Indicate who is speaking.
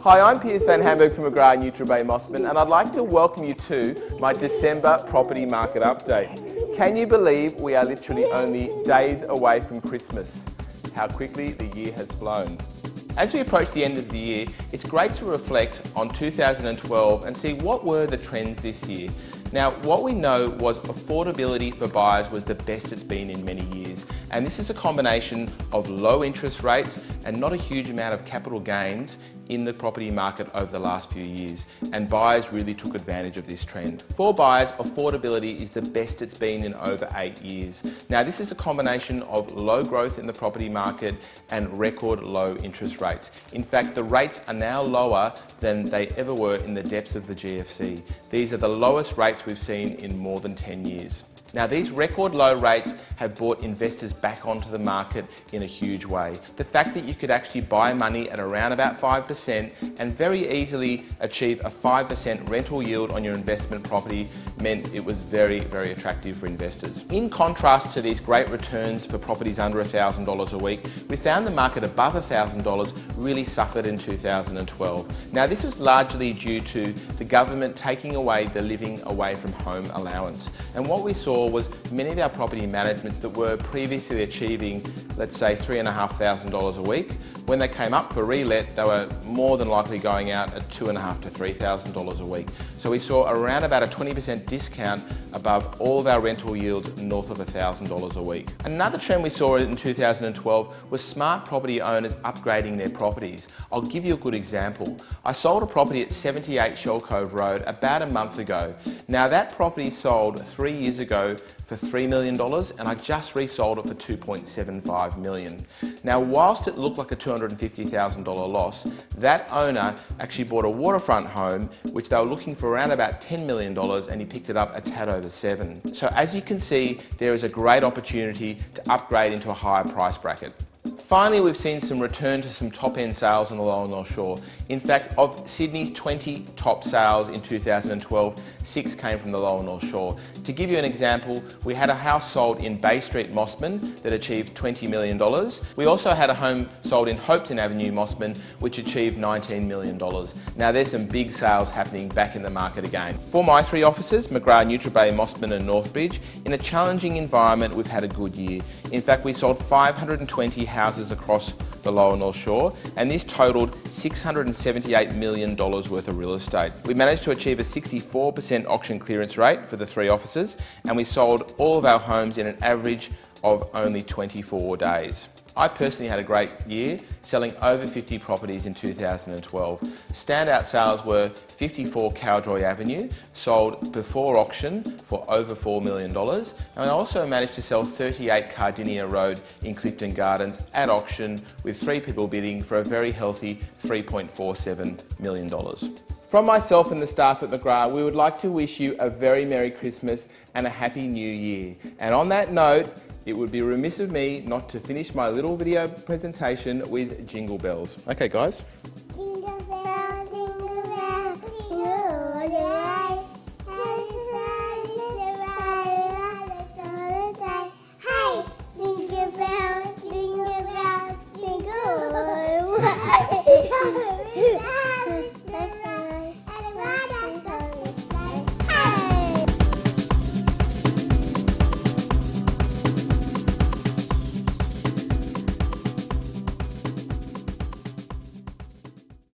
Speaker 1: Hi, I'm Piers van Hamburg from McGrath Neutral Bay, Mosman, and I'd like to welcome you to my December property market update. Can you believe we are literally only days away from Christmas? How quickly the year has flown. As we approach the end of the year, it's great to reflect on 2012 and see what were the trends this year. Now, what we know was affordability for buyers was the best it's been in many years. And this is a combination of low interest rates and not a huge amount of capital gains in the property market over the last few years. And buyers really took advantage of this trend. For buyers, affordability is the best it's been in over 8 years. Now, this is a combination of low growth in the property market and record low interest rates. In fact, the rates are now lower than they ever were in the depths of the GFC. These are the lowest rates we've seen in more than 10 years. Now, these record low rates have brought investors back onto the market in a huge way. The fact that you could actually buy money at around about 5% and very easily achieve a 5% rental yield on your investment property meant it was very, very attractive for investors. In contrast to these great returns for properties under $1,000 a week, we found the market above $1,000 really suffered in 2012. Now, this was largely due to the government taking away the living away from home allowance. And what we saw was many of our property managements that were previously achieving, let's say, $3,500 a week, when they came up for relet, they were more than likely going out at $2,500 to $3,000 a week. So we saw around about a 20% discount above all of our rental yields north of $1,000 a week. Another trend we saw in 2012 was smart property owners upgrading their properties. I'll give you a good example. I sold a property at 78 Shell Cove Road about a month ago. Now, that property sold 3 years ago for $3 million and I just resold it for $2.75 million. Now, whilst it looked like a $250,000 loss, that owner actually bought a waterfront home which they were looking for around about $10 million and he picked it up a tad over $7. So as you can see, there is a great opportunity to upgrade into a higher price bracket. Finally, we've seen some return to some top-end sales on the Lower North Shore. In fact, of Sydney's 20 top sales in 2012, 6 came from the Lower North Shore. To give you an example, we had a house sold in Bay Street, Mosman, that achieved $20 million. We also had a home sold in Hopeton Avenue, Mosman, which achieved $19 million. Now, there's some big sales happening back in the market again. For my 3 offices, McGrath Neutral Bay, Mosman and Northbridge, in a challenging environment, we've had a good year. In fact, we sold 520 houses across the Lower North Shore, and this totaled $678 million worth of real estate. We managed to achieve a 64% auction clearance rate for the 3 offices, and we sold all of our homes in an average of only 24 days. I personally had a great year, selling over 50 properties in 2012. Standout sales were 54 Cowdroy Avenue, sold before auction for over $4 million. And I also managed to sell 38 Cardinia Road in Clifton Gardens at auction with 3 people bidding for a very healthy $3.47 million. From myself and the staff at McGrath, we would like to wish you a very Merry Christmas and a Happy New Year. And on that note, it would be remiss of me not to finish my little video presentation with jingle bells. Okay, guys.